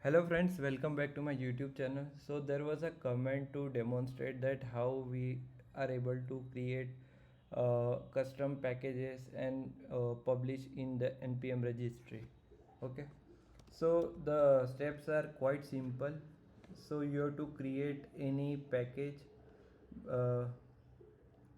Hello friends, welcome back to my YouTube channel. So there was a comment to demonstrate that how we are able to create custom packages and publish in the npm registry. Okay, so the steps are quite simple. So you have to create any package. uh,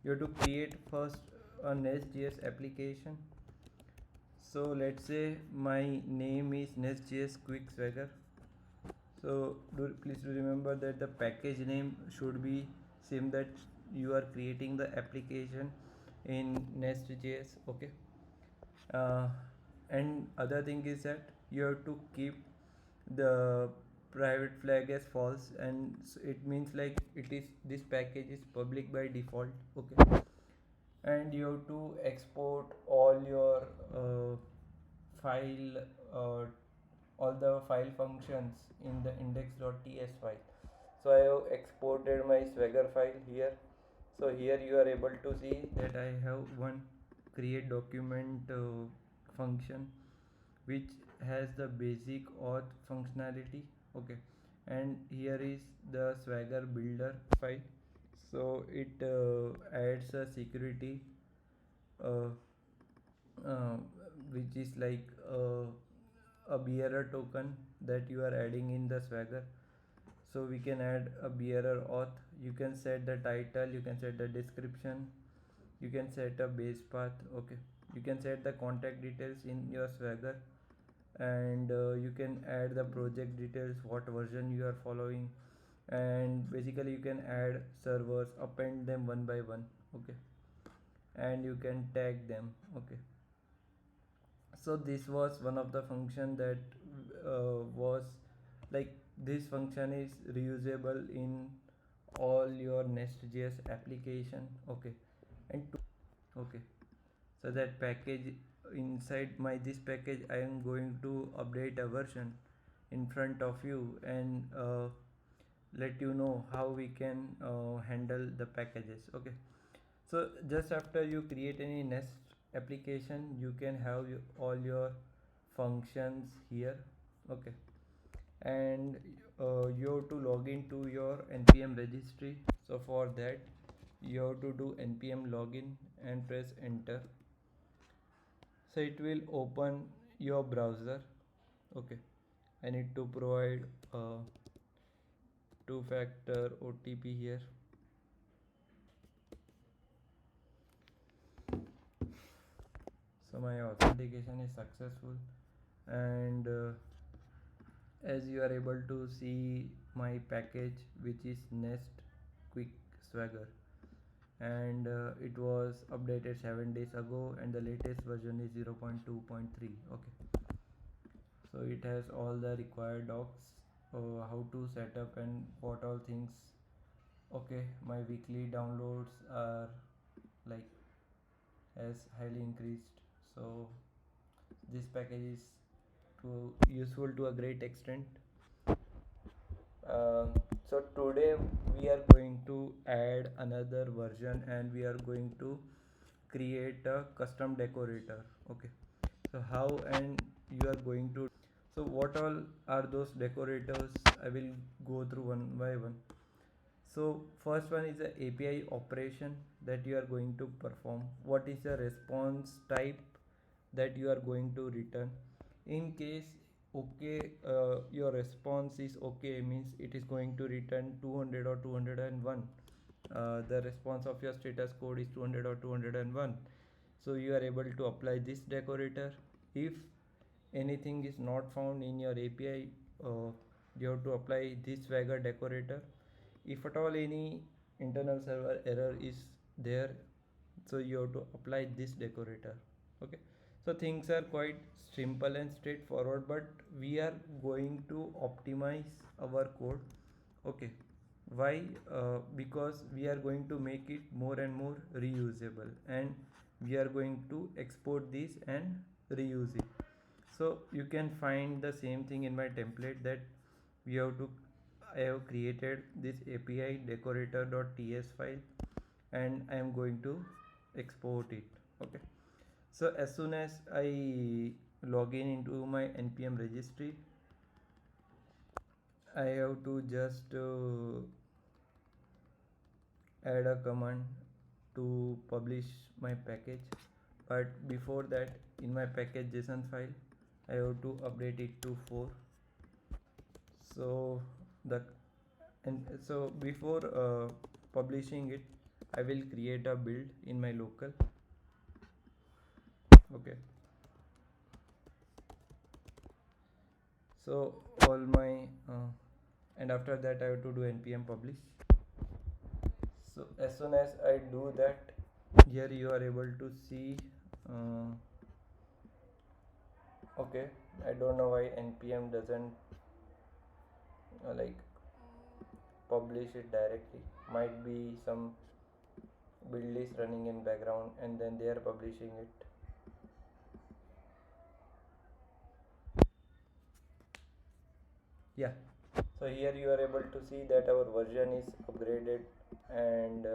you have to create first a nestjs application. So let's say my name is nestjs quick swagger. So please do remember that the package name should be same that you are creating the application in nestjs. Okay, uh, and other thing is that you have to keep the private flag as false, and it means like it is this package is public by default. Okay, and you have to export all your file uh, all the file functions in the index.ts file. So I have exported my swagger file here. So here you are able to see that I have one create document function which has the basic auth functionality. Okay, and here is the swagger builder file. So it adds a security uh, uh, which is like a bearer token that you are adding in the swagger. So we can add a bearer auth. You can set the title, you can set the description, you can set a base path. Okay, you can set the contact details in your swagger, and you can add the project details, what version you are following, and basically you can add servers, append them one by one. Okay, and you can tag them. Okay, so this was one of the function that was like this function is reusable in all your nestjs application. Okay, and okay, so that package inside my this package I am going to update a version in front of you, and let you know how we can handle the packages. Okay, so just after you create any nest application, you can have all your functions here. Okay, and you have to log into your npm registry. So for that you have to do npm login and press enter. So it will open your browser. Okay, I need to provide two-factor otp here. So my authentication is successful, and as you are able to see my package which is nest quick swagger, and it was updated 7 days ago, and the latest version is 0.2.3. Okay, so it has all the required docs, how to set up and what all things. Okay, my weekly downloads are like has highly increased. So this package is useful to a great extent. Uh, so today we are going to add another version, and we are going to create a custom decorator. Okay, so how and you are going to, so what all are those decorators, I will go through one by one. So first one is the api operation that you are going to perform. What is the response type that you are going to return in case okay, your response is okay, means it is going to return 200 or 201. The response of your status code is 200 or 201. So you are able to apply this decorator. If anything is not found in your api, you have to apply this swagger decorator. If at all any internal server error is there, so you have to apply this decorator. Okay, so things are quite simple and straightforward, but we are going to optimize our code. Okay, why? Because we are going to make it more and more reusable, and we are going to export this and reuse it. So you can find the same thing in my template that we have to, I have created this api decorator.ts file, and I am going to export it. Okay, so as soon as I log in into my npm registry, I have to just add a command to publish my package, but before that, in my package JSON file, I have to update it to 4. So the so before publishing it, I will create a build in my local. Okay, so all my and after that I have to do npm publish. So as soon as I do that, here you are able to see uh, okay, I don't know why npm doesn't like publish it directly. Might be some build is running in background and then they are publishing it. Yeah, so here you are able to see that our version is upgraded, and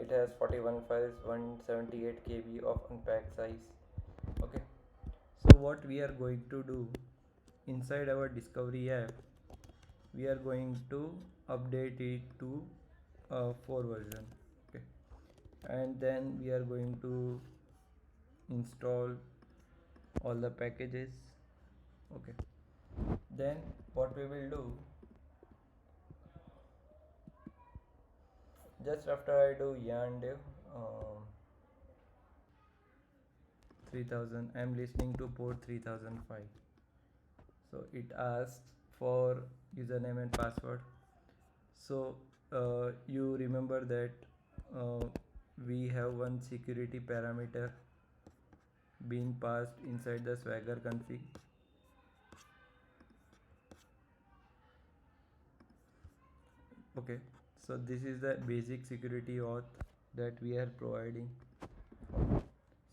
it has 41 files, 178 kb of unpacked size. Okay, so what we are going to do inside our discovery app, we are going to update it to 4 version. Okay, and then we are going to install all the packages. Okay, then what we will do, just after I do yarn dev 3000, I am listening to port 3005. So it asks for username and password. So you remember that we have one security parameter being passed inside the Swagger config. Okay, so this is the basic security auth that we are providing.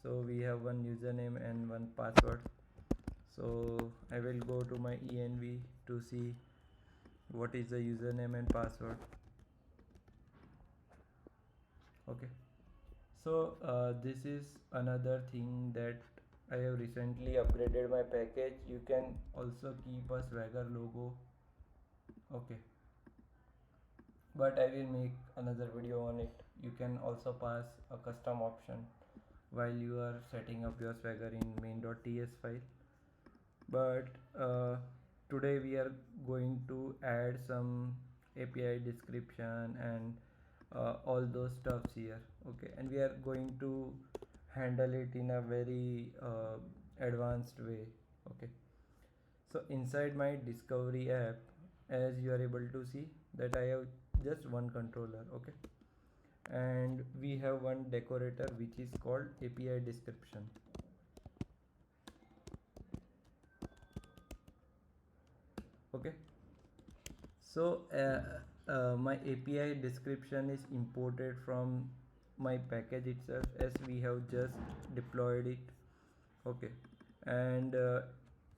So we have one username and one password. So I will go to my env to see what is the username and password. Okay, so this is another thing that I have recently upgraded my package. You can also keep a Swagger logo. Okay, but I will make another video on it. You can also pass a custom option while you are setting up your Swagger in main.ts file. But today we are going to add some API description and all those stuffs here. Okay, and we are going to handle it in a very advanced way. Okay, so inside my discovery app, as you are able to see that I have just one controller. Okay, and we have one decorator which is called API description. Okay, so my API description is imported from my package itself, as we have just deployed it. Okay, and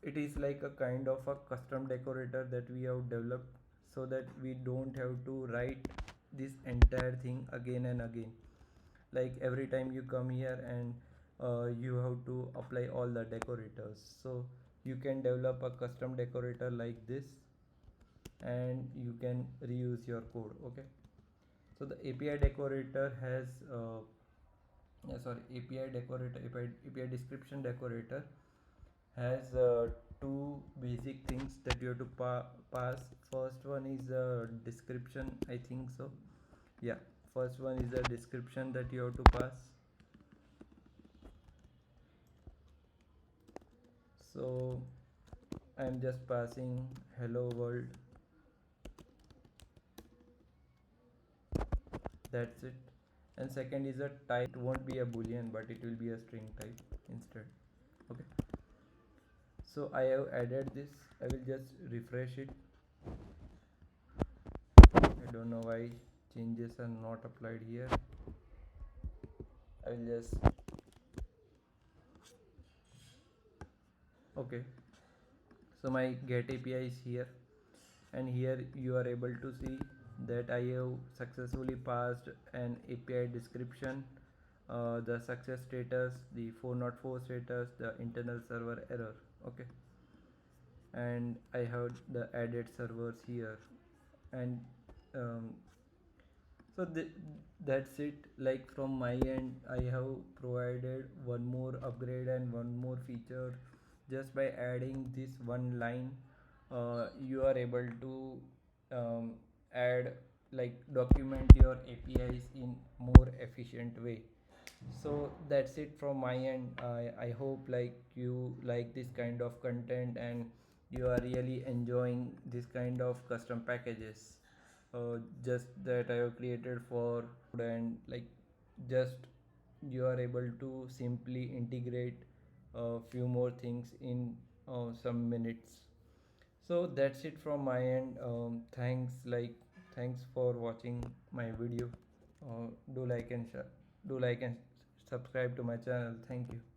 it is like a kind of a custom decorator that we have developed, so that we don't have to write this entire thing again and again. Like every time you come here and you have to apply all the decorators. So you can develop a custom decorator like this and you can reuse your code. Okay, so the API decorator has API description decorator has two basic things that you have to pass. First one is description, I think so. Yeah, first one is the description that you have to pass. So I'm just passing hello world. That's it. And second is a type. It won't be a boolean, but it will be a string type instead. Okay, so I have added this. I will just refresh it. I don't know why changes are not applied here. I will just okay, so my get API is here, and here you are able to see that I have successfully passed an API description, the success status, the 404 status, the internal server error. Okay, and I have the added servers here. And um, so that's it. Like from my end, I have provided one more upgrade and one more feature. Just by adding this one line, you are able to um, add, like, document your APIs in more efficient way. So that's it from my end. I hope like you like this kind of content and you are really enjoying this kind of custom packages, just that I have created for, and like, just you are able to simply integrate a few more things in some minutes. So that's it from my end. Thanks for watching my video. Do like and subscribe to my channel. Thank you.